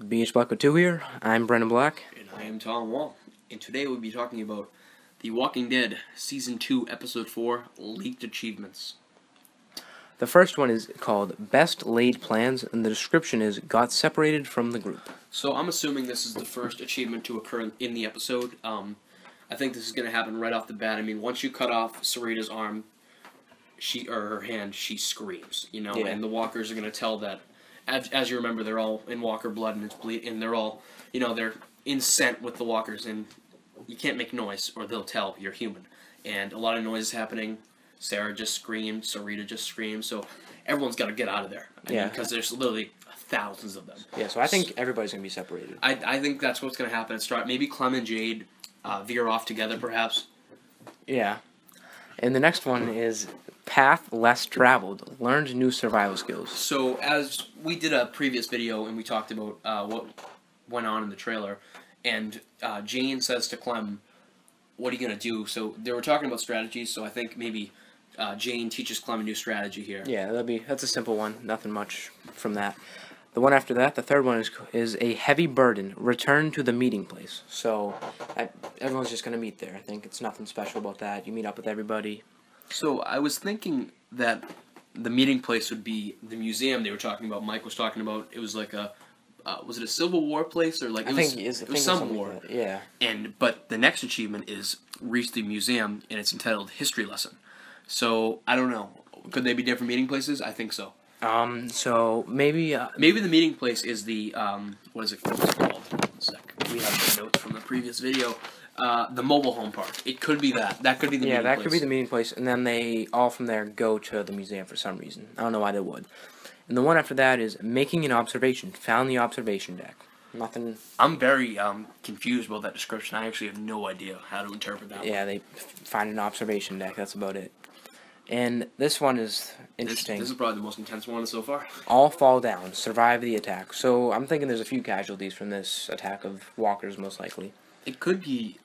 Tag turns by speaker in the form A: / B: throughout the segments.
A: BH Black with 2 here. I'm Brendan Black.
B: And I am Tom Wall. And today we'll be talking about The Walking Dead Season 2, Episode 4, Leaked Achievements.
A: The first one is called Best Laid Plans, and the description is got separated from the group.
B: So I'm assuming this is the first achievement to occur in the episode. I think this is going to happen right off the bat. I mean, once you cut off Sarita's arm, her hand, she screams,
A: Yeah.
B: and the walkers are going to tell that. As you remember, they're all in walker blood, and and they're all, they're in scent with the walkers, and you can't make noise, or they'll tell you're human. And a lot of noise is happening. Sarah just screamed, Sarita just screamed, so everyone's got to get out of there. Because there's literally thousands of them.
A: Yeah, so I think everybody's going to be separated.
B: I think that's what's going to happen. Maybe Clem and Jade veer off together, perhaps.
A: Yeah. And the next one is Path Less Traveled, Learned New Survival Skills.
B: So, as we did a previous video and we talked about what went on in the trailer, and Jane says to Clem, what are you going to do? So, they were talking about strategies, so I think maybe Jane teaches Clem a new strategy here.
A: Yeah, that's a simple one. Nothing much from that. The one after that, the third one is A Heavy Burden, Return to the Meeting Place. So, everyone's just going to meet there. I think it's nothing special about that. You meet up with everybody.
B: So, I was thinking that the meeting place would be the museum they were talking about. Mike was talking about, it was like was it a Civil War place? Or like, it was some war.
A: Like that. Yeah.
B: But the next achievement is reach the museum, and it's entitled History Lesson. So, I don't know. Could they be different meeting places? I think so.
A: So maybe
B: maybe the meeting place is the what is it called? One sec. We have the notes from the previous video. The mobile home park. It could be that. That could be the meeting place.
A: Yeah, that could be the meeting place, and then they all from there go to the museum for some reason. I don't know why they would. And the one after that is Making an Observation. Found the observation deck. Nothing.
B: I'm very confused about that description. I actually have no idea how to interpret that.
A: Yeah, they find an observation deck. That's about it. And this one is interesting.
B: This is probably the most intense one so far.
A: All fall down. Survive the attack. So I'm thinking there's a few casualties from this attack of walkers, most likely.
B: It could be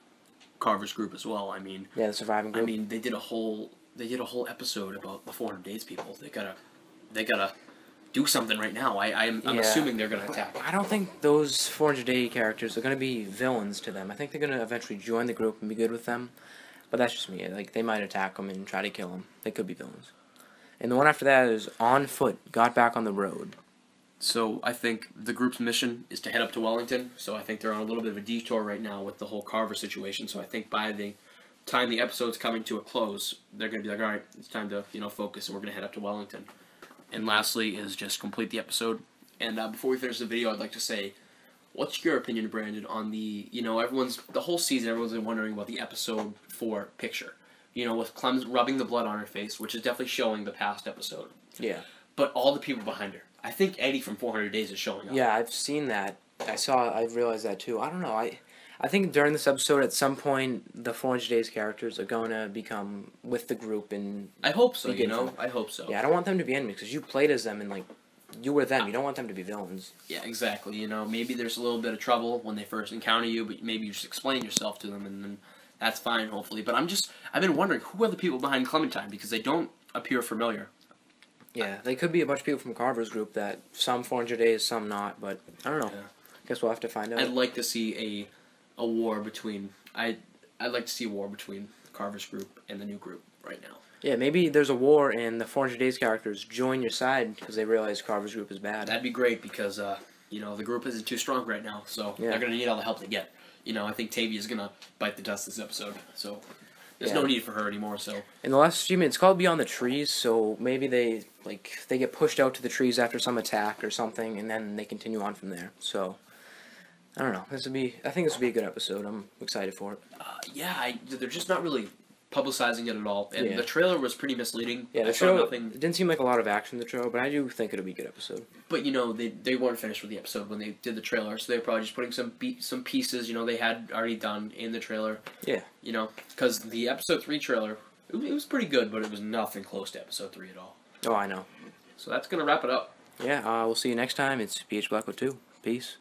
B: Carver's group as well. I mean,
A: yeah, the surviving group.
B: I mean, they did a whole episode about the 400 Days people. They gotta do something right now. I'm assuming they're gonna attack.
A: I don't think those 400 Day characters are gonna be villains to them. I think they're gonna eventually join the group and be good with them. But that's just me. Like, they might attack them and try to kill them. They could be villains. And the one after that is On Foot, Got Back on the Road.
B: So I think the group's mission is to head up to Wellington. So I think they're on a little bit of a detour right now with the whole Carver situation. So I think by the time the episode's coming to a close, they're going to be like, all right, it's time to focus, and we're going to head up to Wellington. And lastly is just complete the episode. And before we finish the video, I'd like to say, what's your opinion, Brandon, on the whole season, everyone's been wondering about the episode 4 picture. With Clem's rubbing the blood on her face, which is definitely showing the past episode.
A: Yeah.
B: But all the people behind her. I think Eddie from 400 Days is showing up.
A: Yeah, I've seen that. I realized that too. I don't know. I think during this episode, at some point, the 400 Days characters are going to become with the group and...
B: I hope so, I hope so.
A: Yeah, I don't want them to be enemies, because you played as them and, like, you were them. You don't want them to be villains.
B: Yeah, exactly. Maybe there's a little bit of trouble when they first encounter you, but maybe you just explain yourself to them, and then that's fine, hopefully. But I've been wondering, who are the people behind Clementine? Because they don't appear familiar.
A: Yeah, they could be a bunch of people from Carver's group that some 400 Days, some not, but I don't know.
B: Yeah.
A: Guess we'll have to find out.
B: I'd like to see a war between... I'd like to see a war between Carver's group and the new group right now.
A: Yeah, maybe there's a war and the 400 Days characters join your side because they realize Carver's group is bad.
B: That'd be great because, the group isn't too strong right now, so they're going to need all the help they get. I think Tavia's going to bite the dust this episode, so there's no need for her anymore, so...
A: In the last achievement, it's called Beyond the Trees, so maybe they get pushed out to the trees after some attack or something, and then they continue on from there, so... I don't know. I think this would be a good episode. I'm excited for it.
B: They're just not really publicizing it at all. And the trailer was pretty misleading.
A: Yeah, the trailer, it didn't seem like a lot of action in the trailer, but I do think it'll be a good episode.
B: But, they weren't finished with the episode when they did the trailer, so they were probably just putting some pieces, they had already done in the trailer.
A: Yeah.
B: Because the episode 3 trailer, it was pretty good, but it was nothing close to episode 3 at all.
A: Oh, I know.
B: So that's going to wrap it up.
A: Yeah, we'll see you next time. It's BH Black with 2. Peace.